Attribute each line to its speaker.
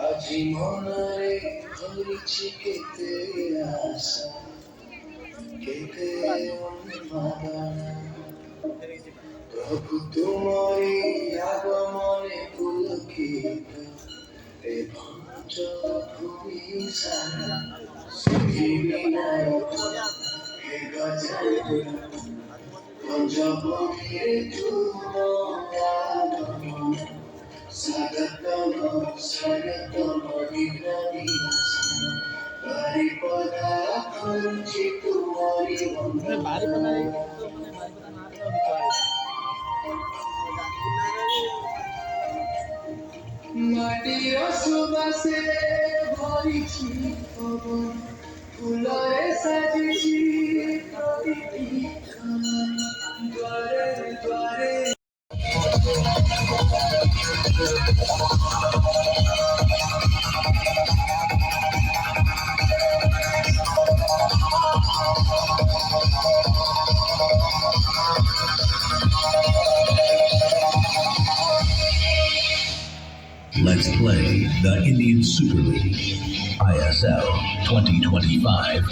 Speaker 1: আজি মনরে ধরিছি কেতে আশা কেতে উন্মাদনা প্রভু তোমারি আগমনে পুলকিত এ ভঞ্জ ভূমি সারা সিদ্ধি বিনায়ক হে গজানন পঞ্চপক্ষে তুম স্বাগতম স্বাগতম বিঘ্নবিনাশন বারিপদা খুঁজি তোমারি বন্দনা মাটির সুবাসে ভরিছি পবন ফুলরে সাজিছি প্রতিটি দ্বারে দ্বারে
Speaker 2: Let's play the Indian Super League, ISL 2025.